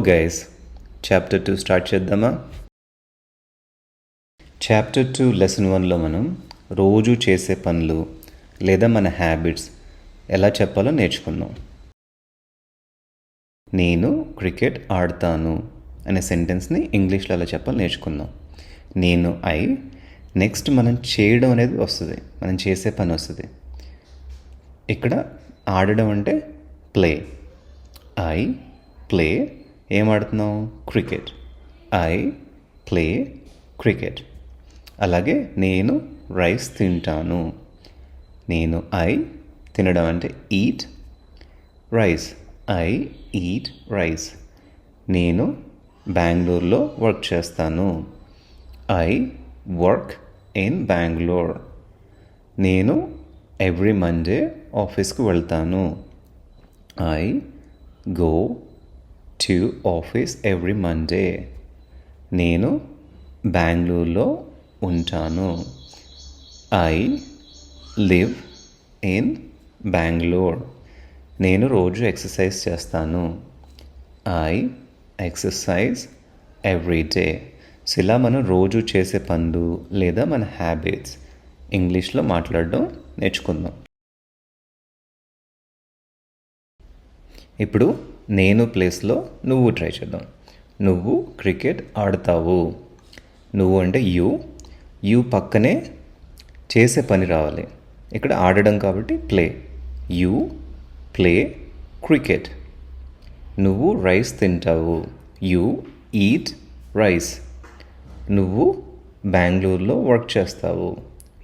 Guys chapter 2 start చేద్దామా? Chapter 2 lesson 1లో మనం రోజు చేసే పనులు లేదా మన హ్యాబిట్స్ ఎలా చెప్పాలో నేర్చుకున్నాం. నేను క్రికెట్ ఆడతాను అనే సెంటెన్స్ని ఇంగ్లీష్లో ఎలా చెప్పాలో నేర్చుకున్నాం. నేను నెక్స్ట్ మనం చేయడం అనేది వస్తుంది, మనం చేసే పని వస్తుంది. ఇక్కడ ఆడడం అంటే ప్లే. ప్లే ఏం ఆడుతున్నాం? క్రికెట్. Play cricket. అలాగే నేను రైస్ తింటాను. నేను తినడం అంటే ఈట్. Rice eat rice. నేను బెంగళూరులో వర్క్ చేస్తాను. Work in Bengaluru. నేను ఎవ్రీ మండే ఆఫీస్కి వెళ్తాను. Go to office every Monday. నేను బెంగళూరులో ఉంటాను. Live in Bengaluru. నేను రోజు ఎక్సర్సైజ్ చేస్తాను. Exercise every day. సో ఇలా మనం రోజు చేసే పనులు లేదా మన హ్యాబిట్స్ ఇంగ్లీష్లో మాట్లాడడం నేర్చుకుందాం. ఇప్పుడు నేను ప్లేస్లో నువ్వు ట్రై చేద్దాం. నువ్వు క్రికెట్ ఆడతావు. నువ్వు అంటే యూ పక్కనే చేసే పని రావాలి. ఇక్కడ ఆడడం కాబట్టి ప్లే. You play cricket. నువ్వు రైస్ తింటావు. You eat rice. నువ్వు బెంగళూరులో వర్క్ చేస్తావు.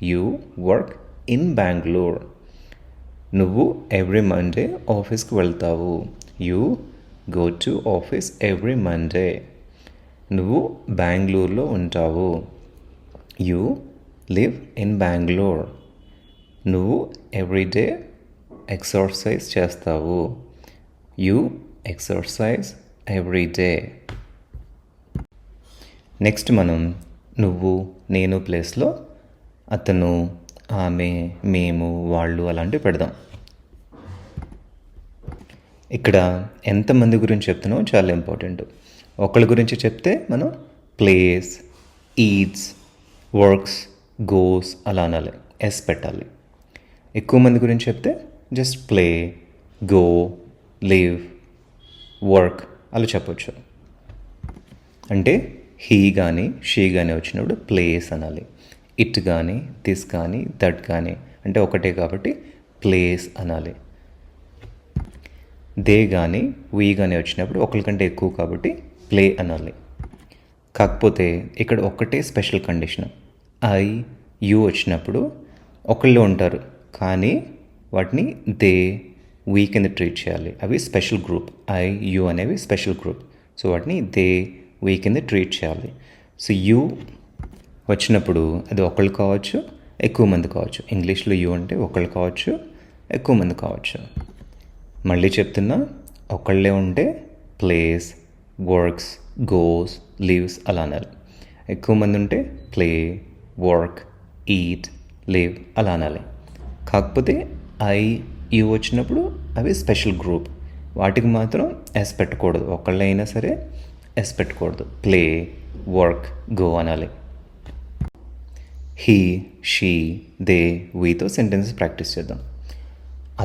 You work in Bengaluru. నువ్వు ఎవ్రీ మండే ఆఫీస్కి వెళ్తావు. You go to office every Monday. నువ్వు బెంగళూరులో ఉంటావు. You live in Bengaluru. నువ్వు ఎవ్రీడే ఎక్సర్సైజ్ చేస్తావు. You exercise every day. Next మనం నువ్వు నేను ప్లేస్లో అతను, ఆమె, మేము, వాళ్ళు అలాంటివి పెడదాం. ఇక్కడ ఎంతమంది గురించి చెప్తున్నామో చాలా ఇంపార్టెంట్. ఒకళ్ళ గురించి చెప్తే మనం ప్లేస్, ఈట్స్, వర్క్స్, గోస్ అలా అనాలి, ఎస్ పెట్టాలి. ఎక్కువ మంది గురించి చెప్తే just play, go, live, work అలా చెప్పొచ్చు. అంటే హీ కానీ షీ కానీ వచ్చినప్పుడు ప్లేస్ అనాలి. ఇట్ కానీ దిస్ కానీ దట్ కానీ అంటే ఒకటే కాబట్టి ప్లేస్ అనాలి. దే కానీ వీ కానీ వచ్చినప్పుడు ఒకరికంటే ఎక్కువ కాబట్టి ప్లే అనాలి. కాకపోతే ఇక్కడ ఒక్కటే స్పెషల్ కండిషన్. యూ వచ్చినప్పుడు ఒకళ్ళు ఉంటారు కానీ వాటిని దే, వీ కింద ట్రీట్ చేయాలి. అవి స్పెషల్ గ్రూప్. యూ అనేవి స్పెషల్ గ్రూప్. సో వాటిని దే, వీ కింద ట్రీట్ చేయాలి. సో యూ వచ్చినప్పుడు అది ఒకళ్ళు కావచ్చు, ఎక్కువ మంది కావచ్చు. ఇంగ్లీష్లో యూ అంటే ఒకళ్ళు కావచ్చు, ఎక్కువ మంది కావచ్చు. మళ్ళీ చెప్తున్నా, ఒకళ్ళే ఉంటే ప్లేస్, వర్క్స్, గోస్, లివ్స్ అలా అనాలి. ఎక్కువ మంది ఉంటే ప్లే, వర్క్, ఈట్, లివ్ అలా అనాలి. కాకపోతే యూ వచ్చినప్పుడు అవి స్పెషల్ గ్రూప్. వాటికి మాత్రం ఎస్ పెట్టకూడదు. ఒకళ్ళైనా సరే ఎస్ పెట్టకూడదు. ప్లే, వర్క్, గో అనాలి. హీ, షీ, దే, వీతో సెంటెన్సెస్ ప్రాక్టీస్ చేద్దాం.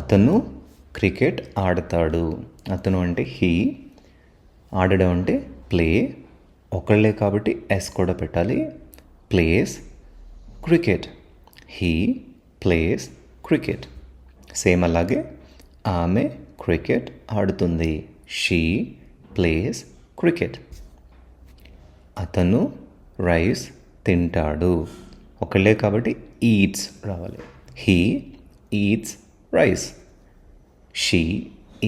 అతను క్రికెట్ ఆడతాడు. అతను అంటే హీ, ఆడడం అంటే ప్లే. ఒకళ్ళే కాబట్టి ఎస్ కూడా పెట్టాలి. Place cricket. He plays cricket. Same అలాగే ఆమె క్రికెట్ ఆడుతుంది. She place cricket. అతను రైస్ తింటాడు. ఒకళ్ళే కాబట్టి ఈట్స్ రావాలి. He eats rice. She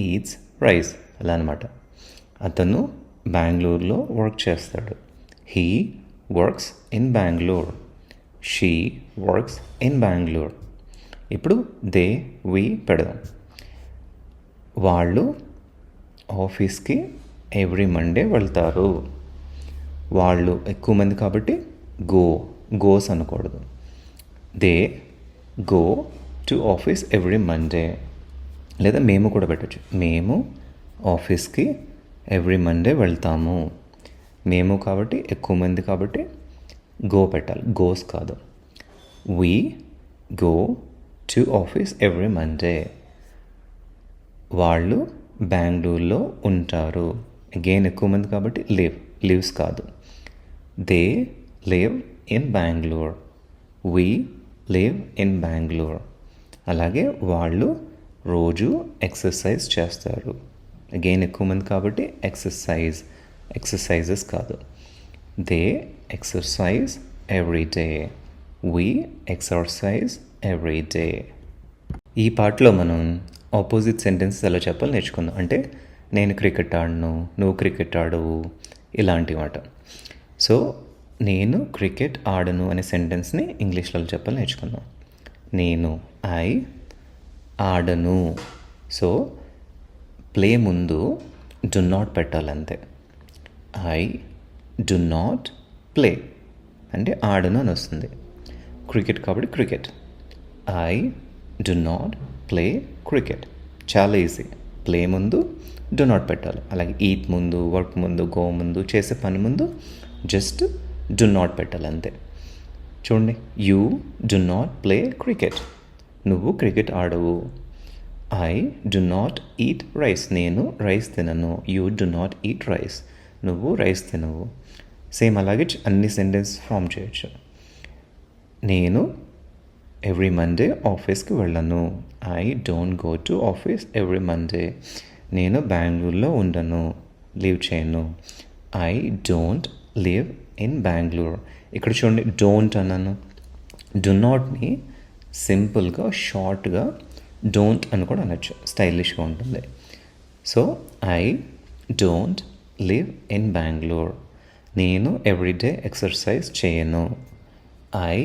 eats rice అలా అనమాట. అతను బెంగళూరులో వర్క్ చేస్తాడు. He works in Bengaluru. She works in Bengaluru. ఇప్పుడు దే, వీ పెడదాం. వాళ్ళు ఆఫీస్కి ఎవ్రీ మండే వెళ్తారు. వాళ్ళు ఎక్కువ మంది కాబట్టి గోస్ అనకూడదు. They go to office every Monday. లేదా మేము కూడా పెట్టచ్చు. మేము ఆఫీస్కి ఎవ్రీ మండే వెళ్తాము. మేము కాబట్టి ఎక్కువ మంది కాబట్టి గో పెట్టాలి, గోస్ కాదు. We go to office every Monday. వాళ్ళు బెంగళూరులో ఉంటారు. అగైన్ ఎక్కువ మంది కాబట్టి లివ్స్ కాదు. They live in Bengaluru. We live in Bengaluru. అలాగే వాళ్ళు రోజు ఎక్సర్సైజ్ చేస్తారు. అగైన్ ఎక్కువ మంది కాబట్టి ఎక్సర్సైజెస్ కాదు. They exercise every day. We exercise every day. ఈ పార్ట్లో మనం ఆపోజిట్ సెంటెన్సెస్ ఎలా చెప్పాలో నేర్చుకుందాం. అంటే నేను క్రికెట్ ఆడను, నువ్వు క్రికెట్ ఆడవు, ఇలాంటి మాట. సో నేను క్రికెట్ ఆడను అనే సెంటెన్స్ని ఇంగ్లీష్లో చెప్పాలి నేర్చుకుందాం. నేను ఐ ఆడను. సో ప్లే ముందు డు నాట్ పెట్టాలంతే. ఐ డు నాట్ ప్లే అంటే ఆడను అని వస్తుంది. క్రికెట్ కాబట్టి cricket. I do not play cricket. చాలా ఈజీ. ప్లే ముందు డు నాట్ పెట్టాలి. అలాగే ఈట్ ముందు, వర్క్ ముందు, గో ముందు, చేసే పని ముందు జస్ట్ డు నాట్ పెట్టాలి అంతే. చూడండి, you do not play cricket. నువ్వు క్రికెట్ ఆడవు. I do not eat rice. నేను రైస్ తినను. You do not eat rice. నువ్వు రైస్ తినవు. సేమ్ అలాగే అన్ని సెంటెన్స్ ఫామ్ చేయొచ్చు. నేను ఎవ్రీ మండే ఆఫీస్కి వెళ్ళను. I don't go to office every Monday. నేను బెంగళూరులో ఉండను, లీవ్ చేయను. I don't live in Bengaluru. ఇక్కడ చూడండి, డోంట్ అన్నాను. డు నాట్ని సింపుల్గా షార్ట్గా డోంట్ అని కూడా అనొచ్చు, స్టైలిష్గా ఉంటుంది. So I don't live in Bengaluru. నేను ఎవ్రీడే ఎక్సర్సైజ్ చేయను. ఐ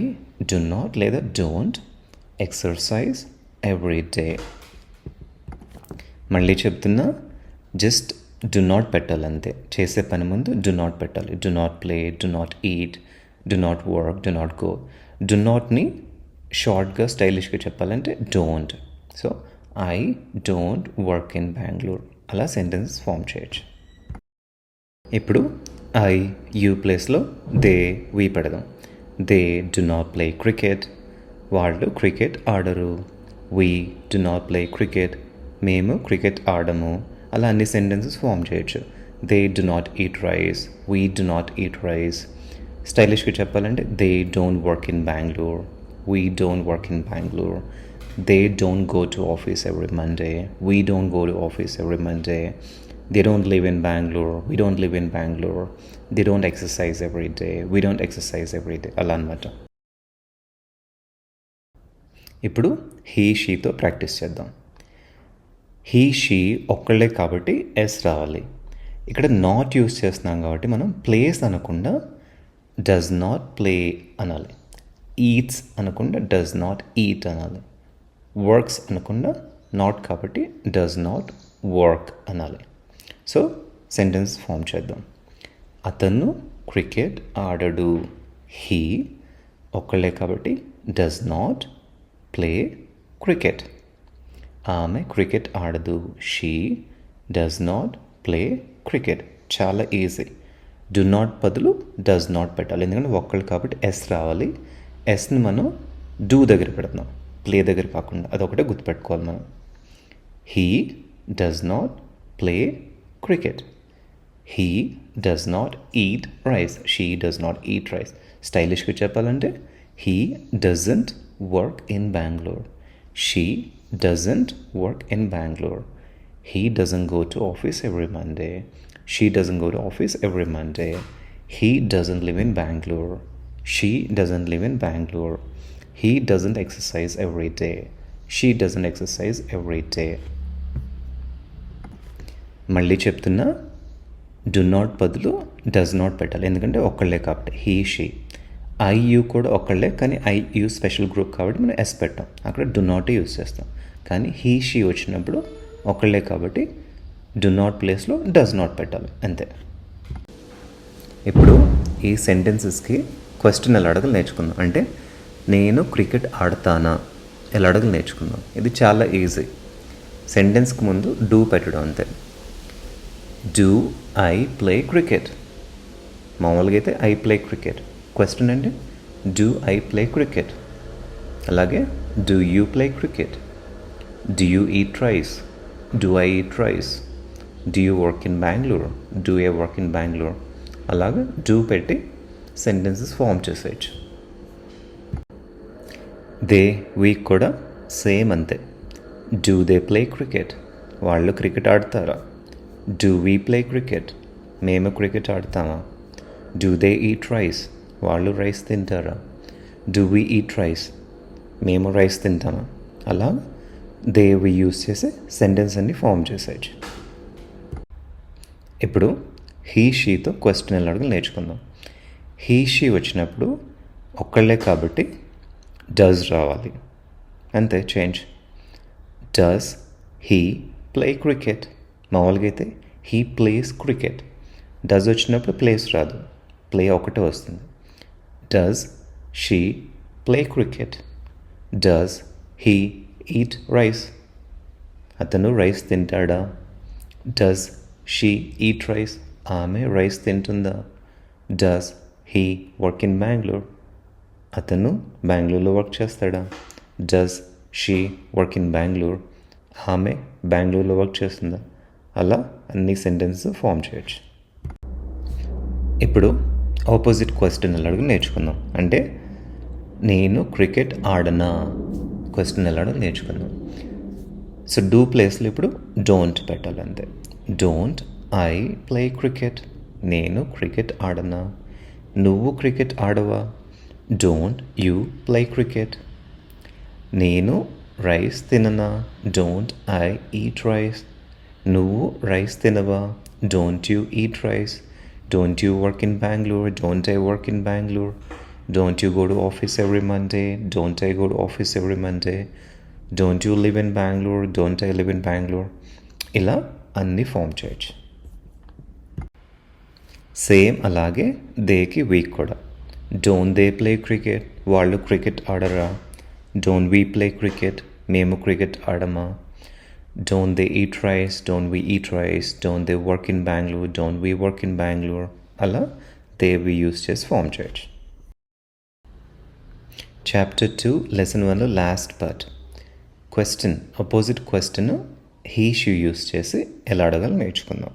డు నాట్ లేదా డోంట్ ఎక్సర్సైజ్ ఎవ్రీ డే. మళ్ళీ చెప్తున్నా, జస్ట్ డు నాట్ పెట్టాలంతే. చేసే పని ముందు డు నాట్ పెట్టాలి. Do not play, do not eat, do not work, do not go. Do నాట్ని షార్ట్గా స్టైలిష్గా చెప్పాలంటే don't. So I don't work in Bengaluru. అలా సెంటెన్సెస్ ఫామ్ చేయొచ్చు. ఇప్పుడు ఐ యూ ప్లేస్లో దే వీ పెడదాం. They do not play cricket. వాళ్ళు క్రికెట్ ఆడరు. We do not play cricket. మేము క్రికెట్ ఆడము. అలా అన్ని సెంటెన్సెస్ ఫామ్ చేయొచ్చు. They do not eat rice. We do not eat rice. స్టైలిష్గా చెప్పాలంటే they don't work in Bengaluru. We don't work in Bengaluru. They don't go to office every Monday. We don't go to office every Monday. They don't live in Bangalore. We don't live in Bangalore. They don't exercise every day. We don't exercise every day. అలా అన్నమాట. ఇప్పుడు he షీతో practice చేద్దాం. He she ఒక్కళ్ళే కాబట్టి yes రావాలి. ఇక్కడ not use చేస్తున్నాం కాబట్టి మనం ప్లేస్ అనకుండా డస్ నాట్ ప్లే అనాలి. ఈట్స్ అనకుండా డస్ నాట్ ఈట్ అనాలి. వర్క్స్ అనకుండా నాట్ కాబట్టి డస్ నాట్ వర్క్ అనాలి. సో సెంటెన్స్ ఫామ్ చేద్దాం. అతను క్రికెట్ ఆడడు. హీ ఒక్కళ్ళే కాబట్టి డస్ నాట్ ప్లే క్రికెట్. ఆమె క్రికెట్ ఆడదు. She does not play cricket. చాలా ఈజీ. డు నాట్ బదులు డస్ నాట్ పెట్టాలి. ఎందుకంటే ఒక్కళ్ళు కాబట్టి ఎస్ రావాలి. ఎస్ని మనం డూ దగ్గర పెడుతున్నాం, ప్లే దగ్గర కాకుండా. అదొకటే గుర్తుపెట్టుకోవాలి మనం. He does not play cricket. He does not eat rice. She does not eat rice. స్టైలిష్గా చెప్పాలంటే he doesn't work in Bengaluru. She doesn't work in Bengaluru. He doesn't go to office every Monday. She doesn't go to office every Monday. He doesn't live in Bengaluru. She doesn't live in Bengaluru. He doesn't exercise every day. She doesn't exercise every day. మళ్ళీ చెప్తున్నా, do not బదులు does not పెట్టాలి. ఎందుకంటే ఒక్కళ్ళే కాబట్టి. He she. I you కూడా ఒక్కళ్ళే, కానీ ఐ యూ స్పెషల్ గ్రూప్ కాబట్టి మనం ఎస్ పెట్టాం. అక్కడ డు నాట్ యూస్ చేస్తాం. కానీ హీ షీ వచ్చినప్పుడు ఒక్కళ్ళే కాబట్టి డు నాట్ ప్లేస్లో డస్ నాట్ పెట్టాలి అంతే. ఇప్పుడు ఈ సెంటెన్సెస్కి క్వశ్చన్ ఎలా అడగలు నేర్చుకుందాం. అంటే నేను క్రికెట్ ఆడతానా ఎలా అడగలు నేర్చుకుందాం. ఇది చాలా ఈజీ. సెంటెన్స్కి ముందు డూ పెట్టడం అంతే. Do I play cricket. మామూలుగా అయితే ఐ ప్లే క్రికెట్. క్వశ్చన్ అంటే డూ ఐ ప్లే క్రికెట్. అలాగే do you play cricket. Do you eat rice. Do I eat rice. Do you work in Bengaluru. Do I work in Bengaluru. అలాగే do పెట్టి sentences form చేసేయచ్చు. దే వీక్ కూడా same అంతే. Do they play cricket. వాళ్ళు cricket ఆడతారా. Do we play cricket. మేము క్రికెట్ ఆడతామా. Do they eat rice. వాళ్ళు రైస్ తింటారా. Do we eat rice. మేము రైస్ తింటామా. అలా దే వి యూస్ చేసి సెంటెన్స్ అన్ని ఫామ్ చేసేయచ్చు. ఇప్పుడు హీ షీతో క్వశ్చన్ ఎలా అడగలు నేర్చుకుందాం. హీ షీ వచ్చినప్పుడు ఒక్కళ్ళే కాబట్టి డస్ రావాలి. అంతే, change. Does he play cricket. మామూలుగా అయితే హీ ప్లేస్ క్రికెట్. డస్ వచ్చినప్పుడు ప్లేస్ రాదు, ప్లే ఒకటే వస్తుంది. Does she play cricket. Does he eat rice. అతను రైస్ తింటాడా. Does she eat rice. ఆమె రైస్ తింటుందా. Does he work in Bengaluru. అతను బెంగళూరులో వర్క్ చేస్తాడా. Does she work in Bengaluru. ఆమె బెంగళూరులో వర్క్ చేస్తుందా. అలా అన్ని సెంటెన్సెస్ ఫామ్ చేయొచ్చు. ఇప్పుడు ఆపోజిట్ క్వశ్చన్ అడగ నేర్చుకుందాం. అంటే నేను క్రికెట్ ఆడనా క్వశ్చన్ ఎలా నేర్చుకుందాం. సో డూ ప్లేస్లో ఇప్పుడు డోంట్ పెట్టాలి అంతే. Don't I play cricket. నేను క్రికెట్ ఆడనా. నువ్వు క్రికెట్ ఆడవా. Don't you play cricket. నేను రైస్ తిననా. Don't I eat rice. నువ్వు రైస్ తినవా. Don't you eat rice. Don't you work in Bengaluru. Don't I work in Bengaluru. Don't you go to office every Monday. Don't I go to office every Monday. Don't you live in Bengaluru. Don't I live in Bengaluru. ఇలా అన్నీ form చేయొచ్చు. Same అలాగే దేకి వీక్ కూడా. Don't they play cricket. వాళ్ళు cricket ఆడరా. Don't we play cricket. మేము క్రికెట్ ఆడమా. Don't they eat rice. Don't we eat rice. Don't they work in Bengaluru. Don't we work in Bengaluru. అలా దే వి యూస్ చేసి ఫామ్ చేయొచ్చు. చాప్టర్ 2 లెసన్ 1లో last part question, opposite question he she use చేసి ఎలా అడగాలో నేర్చుకుందాం.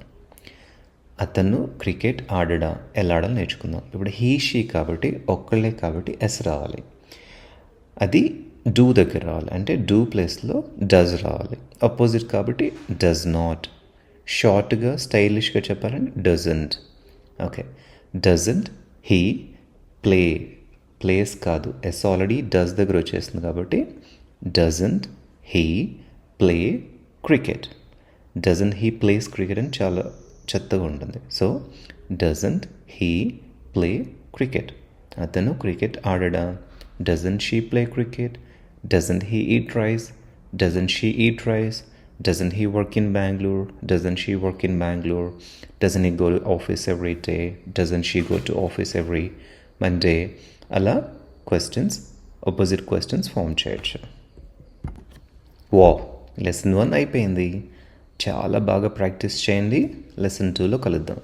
అతను క్రికెట్ ఆడడా ఎలా ఆడాలో నేర్చుకుందాం. ఇప్పుడు హీ షీ కాబట్టి ఒక్కళ్ళే కాబట్టి ఎస్ రావాలి. అది డూ దగ్గర రావాలి. అంటే డూ ప్లేస్లో డస్ రావాలి. అపోజిట్ కాబట్టి డస్ నాట్. షార్ట్గా స్టైలిష్గా చెప్పాలంటే doesn't. Okay, doesn't he play. Plays కాదు, ఎస్ ఆల్రెడీ డస్ దగ్గర వచ్చేస్తుంది కాబట్టి doesn't he play cricket. Doesn't he plays cricket అని చాలా చెత్తగా ఉంటుంది. So doesn't he play cricket. అతను క్రికెట్ ఆడడా. Doesn't she play cricket. Doesn't he eat rice. Doesn't she eat rice. Doesn't he work in Bengaluru. Doesn't she work in Bengaluru. Doesn't he go to office every day. Doesn't she go to office every Monday. అలా questions, opposite questions form చేయొచ్చు. Lesson 1 అయిపోయింది. చాలా బాగా practice చేయండి. Lesson 2లో కలుద్దాం.